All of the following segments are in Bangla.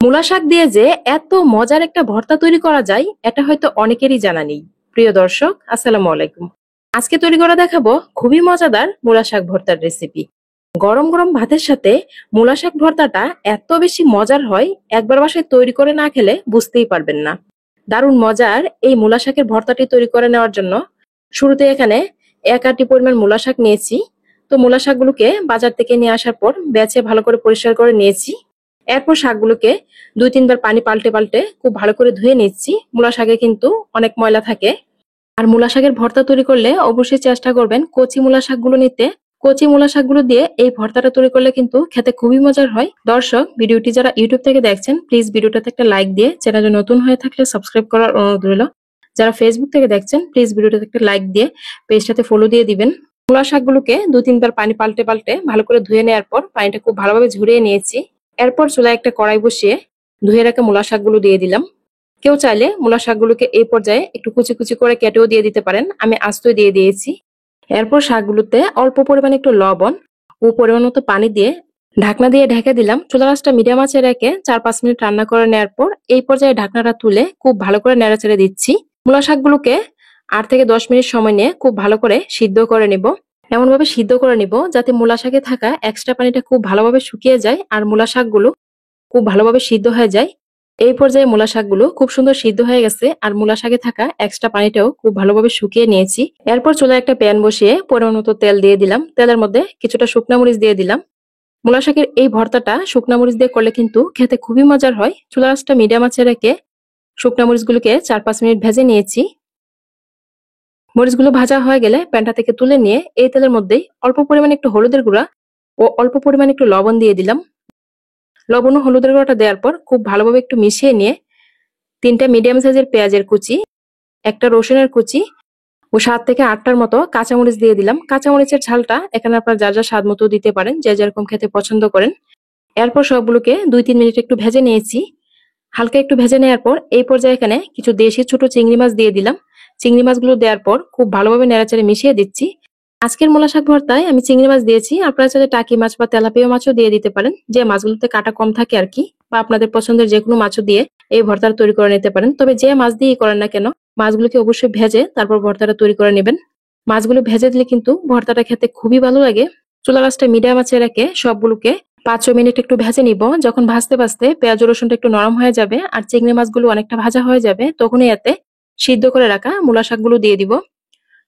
মূলা শাক দিয়ে যে এত মজার একটা ভর্তা তৈরি করা যায় এটা হয়তো অনেকেরই জানা নেই। প্রিয় দর্শক, আসসালামু আলাইকুম। আজকে তৈরি করে দেখাবো খুবই মজাদার মূলা শাক ভর্তার রেসিপি। গরম গরম ভাতের সাথে মূলা শাক ভর্তাটা এত বেশি মজার হয়, একবার বাসায় তৈরি করে না খেলে বুঝতেই পারবেন না। দারুণ মজার এই মূলা শাকের ভর্তাটি তৈরি করে নেওয়ার জন্য শুরুতে এখানে 1 আটি পরিমাণ মূলা শাক নিয়েছি। তো মূলা শাকগুলোকে বাজার থেকে নিয়ে আসার পর বেছে ভালো করে পরিষ্কার করে নিয়েছি। এরপর শাকগুলোকে 2-3 বার পানি পাল্টে পাল্টে খুব ভালো করে ধুয়ে নিচ্ছি। মূলা শাকে কিন্তু অনেক ময়লা থাকে। আর মূলা শাকের ভর্তা তৈরি করলে অবশ্যই চেষ্টা করবেন কচি মূলা শাকগুলো নিতে। কচি মূলা শাকগুলো দিয়ে এই ভর্তাটা তৈরি করলে কিন্তু খেতে খুবই মজার হয়। দর্শক, ভিডিওটি যারা ইউটিউব থেকে দেখছেন প্লিজ ভিডিওটাতে একটা লাইক দিয়ে, চ্যানেলে নতুন হয়ে থাকলে সাবস্ক্রাইব করার অনুরোধ রইল। যারা ফেসবুক থেকে দেখছেন প্লিজ ভিডিওটাতে একটা লাইক দিয়ে পেজটাতে ফলো দিয়ে দিবেন। মূলা শাকগুলোকে 2-3 বার পানি পাল্টে পাল্টে ভালো করে ধুয়ে নেওয়ার পর পানিটা খুব ভালোভাবে ঝরিয়ে নিয়েছি। এরপর চুলায় একটা কড়াই বসিয়ে ধুয়ে রাখা মূলা শাকগুলো দিয়ে দিলাম। কেউ চাইলে মূলা শাকগুলোকে এই পর্যায়ে একটু কুচি কুচি করে কেটেও দিয়ে দিতে পারেন, আমি আস্তই দিয়ে দিয়েছি। এরপর শাকগুলোতে অল্প পরিমাণে একটু লবণ ও পরিমাণ মতো পানি দিয়ে ঢাকনা দিয়ে ঢেকে দিলাম। চুলা আঁচটা মিডিয়াম আঁচে রেখে 4-5 মিনিট রান্না করে নেওয়ার পর এই পর্যায়ে ঢাকনাটা তুলে খুব ভালো করে নেড়েচেড়ে দিচ্ছি। মূলা শাকগুলোকে 8 থেকে 10 মিনিট সময় নিয়ে খুব ভালো করে সিদ্ধ করে নিব। এমন ভাবে সিদ্ধ করে নিব যাতে মূলা শাকে থাকা এক্সট্রা পানিটা খুব ভালোভাবে শুকিয়ে যায় আর মূলা শাকগুলো খুব ভালোভাবে সিদ্ধ হয়ে যায়। এই পর্যায়ে মূলা শাকগুলো খুব সুন্দর সিদ্ধ হয়ে গেছে আর মূলা শাকে থাকা এক্সট্রা পানিটাও খুব ভালোভাবে শুকিয়ে নিয়েছি। এরপর চুলায় একটা প্যান বসিয়ে পরিমাণ মতো তেল দিয়ে দিলাম। তেলের মধ্যে কিছুটা শুকনা মরিচ দিয়ে দিলাম। মূলা শাকের এই ভর্তাটা শুকনা মরিচ দিয়ে করলে কিন্তু খেতে খুবই মজার হয়। চুলা আঁচটা মিডিয়াম আঁচে রেখে শুকনা মরিচগুলোকে 4-5 মিনিট ভেজে নিয়েছি। মরিচগুলো ভাজা হয়ে গেলে প্যানটা থেকে তুলে নিয়ে এই তেলের মধ্যেই অল্প পরিমাণে একটু হলুদের গুঁড়া ও অল্প পরিমাণে একটু লবণ দিয়ে দিলাম। লবণ ও হলুদের গুঁড়াটা দেওয়ার পর খুব ভালোভাবে একটু মিশিয়ে নিয়ে 3টা মিডিয়াম সাইজের পেঁয়াজের কুচি, একটা রসুনের কুচি ও 7 থেকে 8টার মতো কাঁচামরিচ দিয়ে দিলাম। কাঁচামরিচের ঝালটা এখানে আপনার যার যার স্বাদ মতো দিতে পারেন, যে যেরকম খেতে পছন্দ করেন। এরপর সবগুলোকে 2-3 মিনিট একটু ভেজে নিয়েছি। হালকা একটু ভেজে নেওয়ার পর এই পর্যায়ে এখানে কিছু দেশি ছোট চিংড়ি মাছ দিয়ে দিলাম। চিংড়ি মাছগুলো দেওয়ার পর খুব ভালোভাবে নেড়াচাড়ে মিশিয়ে দিচ্ছি। আজকের মূলা শাক ভর্তায় আমি চিংড়ি মাছ দিয়েছি, আপনারা চাইলে টাকি মাছ বা তেলাপিয়া মাছও দিয়ে দিতে পারেন, যে মাছগুলোতে কাটা কম থাকে আর কি, বা আপনাদের পছন্দের যে কোনো মাছও দিয়ে এই ভর্তাটা তৈরি করে নিতে পারেন। তবে যে মাছ দিয়েই করেন না কেন মাছগুলোকে অবশ্যই ভেজে তারপর ভর্তাটা তৈরি করে নেবেন। মাছগুলো ভেজে দিলে কিন্তু ভর্তাটা খেতে খুবই ভালো লাগে। চুলার আঁচটা মিডিয়াম আঁচে রেখে সবগুলোকে 5-6 মিনিট একটু ভেজে নিব। যখন ভাজতে ভাজতে পেঁয়াজ রসুনটা একটু নরম হয়ে যাবে আর চিংড়ি মাছগুলো অনেকটা ভাজা হয়ে যাবে, তখনই এতে সিদ্ধ করে রাখা মূলা শাকগুলো দিয়ে দিব।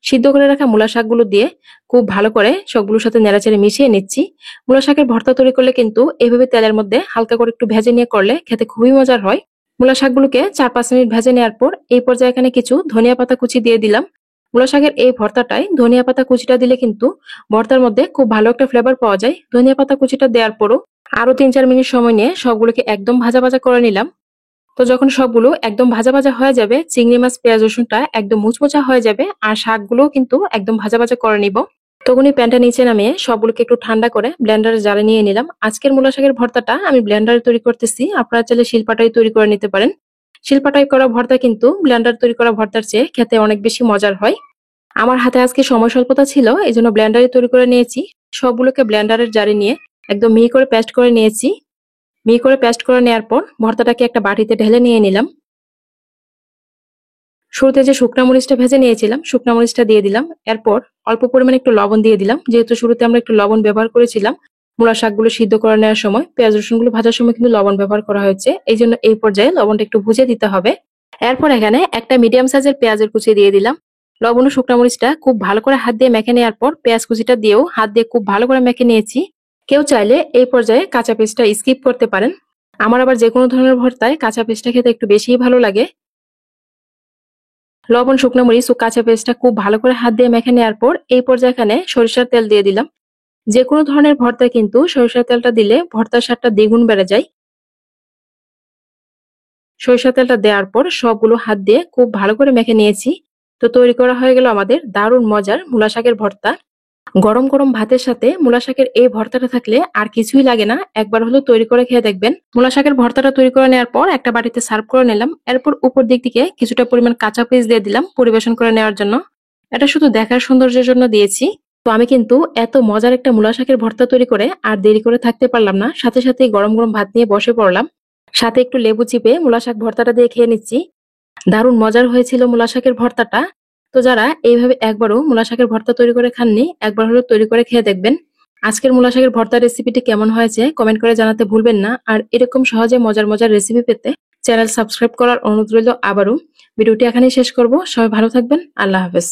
সিদ্ধ করে রাখা মূলা শাকগুলো দিয়ে খুব ভালো করে সবগুলোর সাথে নেড়াচেড়ে মিশিয়ে নিচ্ছি। মূলা শাকের ভর্তা তৈরি করলে কিন্তু এইভাবে তেলের মধ্যে হালকা করে একটু ভেজে নিয়ে করলে খেতে খুবই মজার হয়। মূলা শাকগুলোকে 4-5 মিনিট ভেজে নেওয়ার পর এই পর্যায়ে এখানে কিছু ধনিয়া পাতা কুচি দিয়ে দিলাম। মূলা শাকের এই ভর্তাটায় ধনিয়া পাতা কুচিটা দিলে কিন্তু ভর্তার মধ্যে খুব ভালো একটা ফ্লেভার পাওয়া যায়। ধনিয়া পাতা কুচিটা দেওয়ার পরও আরো 3-4 মিনিট সময় নিয়ে সবগুলোকে একদম ভাজা ভাজা করে নিলাম। তো যখন সবগুলো একদম ভাজা ভাজা হয়ে যাবে, চিংড়ি মাছ পেঁয়াজ রসুনটা একদম মুচমুচা হয়ে যাবে আর শাকগুলো কিন্তু একদম ভাজা ভাজা করে নিব, তখনই প্যানটা নিচে নামিয়ে সবগুলোকে একটু ঠান্ডা করে ব্লেন্ডারে জারে নিয়ে নিলাম। আজকের মূলা শাকের ভর্তাটা আমি ব্লেন্ডারে তৈরি করতেছি, আপনারা চাইলে শিলপাটায় তৈরি করে নিতে পারেন। শিলপাটায় করা ভর্তা কিন্তু ব্লেন্ডার তৈরি করা ভর্তার চেয়ে খেতে অনেক বেশি মজার হয়। আমার হাতে আজকে সময় স্বল্পতা ছিল, এই জন্য ব্লেন্ডারে তৈরি করে নিয়েছি। সবগুলোকে ব্লেন্ডারের জারে নিয়ে একদম মিহি করে পেস্ট করে নিয়েছি। মিহি করে পেস্ট করে নেওয়ার পর ভর্তাটাকে একটা বাটিতে ঢেলে নিয়ে নিলাম। শুরুতে যে শুকনা মরিচটা ভেজে নিয়েছিলাম শুকনা মরিচটা দিয়ে দিলাম। এরপর অল্প পরিমাণে একটু লবণ দিয়ে দিলাম, যেহেতু শুরুতে আমরা একটু লবণ ব্যবহার করেছিলাম মূলা শাকগুলো সিদ্ধ করে নেওয়ার সময়। পেঁয়াজ রসুনগুলো ভাজার সময় কিন্তু লবণ ব্যবহার করা হয়েছে, এই জন্য এই পর্যায়ে লবণটা একটু বুঝে দিতে হবে। এরপর এখানে একটা মিডিয়াম সাইজের পেঁয়াজের কুচি দিয়ে দিলাম। লবণ ও শুকনা মরিচটা খুব ভালো করে হাত দিয়ে মেখে নেওয়ার পর পেঁয়াজ কুচিটা দিয়েও হাত দিয়ে খুব ভালো করে মেখে নিয়েছি। কেউ চাইলে এই পর্যায়ে কাঁচা পেঁয়াজটা স্কিপ করতে পারেন। আমার আবার যে কোনো ধরনের ভর্তায় কাঁচা পেঁয়াজটা খেতে একটু বেশিই ভালো লাগে। লবণ শুকনো মরিচ ও কাঁচা পেঁয়াজটা খুব ভালো করে হাত দিয়ে মেখে নেওয়ার পর এই পর্যায়ে এখানে সরিষার তেল দিয়ে দিলাম। যে কোনো ধরনের ভর্তায় কিন্তু সরিষার তেলটা দিলে ভর্তার স্বাদটা দ্বিগুণ বেড়ে যায়। সরিষার তেলটা দেওয়ার পর সবগুলো হাত দিয়ে খুব ভালো করে মেখে নিয়েছি। তো তৈরি করা হয়ে গেল আমাদের দারুণ মজার মূলা শাকের ভর্তা। গরম গরম ভাতের সাথে মূলা শাকের এই ভর্তাটা থাকলে আর কিছুই লাগে না, একবার হলো তৈরি করে খেয়ে দেখবেন। মূলা শাকের ভর্তাটা তৈরি করে নেওয়ার পর একটা বাটিতে সার্ভ করে নিলাম। এরপর উপর দিক থেকে কিছুটা পরিমাণ কাঁচা পেঁয়াজ দিয়ে দিলাম পরিবেশন করে নেওয়ার জন্য। এটা শুধু দেখার সৌন্দর্যের জন্য দিয়েছি। তো আমি কিন্তু এত মজার একটা মূলা শাকের ভর্তা তৈরি করে আর দেরি করে থাকতে পারলাম না, সাথে সাথে গরম গরম ভাত নিয়ে বসে পড়লাম। সাথে একটু লেবু চিপে মূলা শাক ভর্তাটা দিয়ে খেয়ে নিচ্ছি। দারুণ মজার হয়েছিল মূলা শাকের ভর্তাটা। তো যারা এইভাবে একবারও মূলা শাকের ভর্তা তৈরি করে খাননি, একবার হলেও তৈরি করে খেয়ে দেখবেন। আজকের মূলা শাকের ভর্তা রেসিপিটি কেমন হয়েছে কমেন্ট করে জানাতে ভুলবেন না। আর এরকম সহজে মজার মজার রেসিপি পেতে চ্যানেল সাবস্ক্রাইব করার অনুরোধ রইল। আবারও ভিডিওটি এখানেই শেষ করব। সবাই ভালো থাকবেন। আল্লাহ হাফেজ।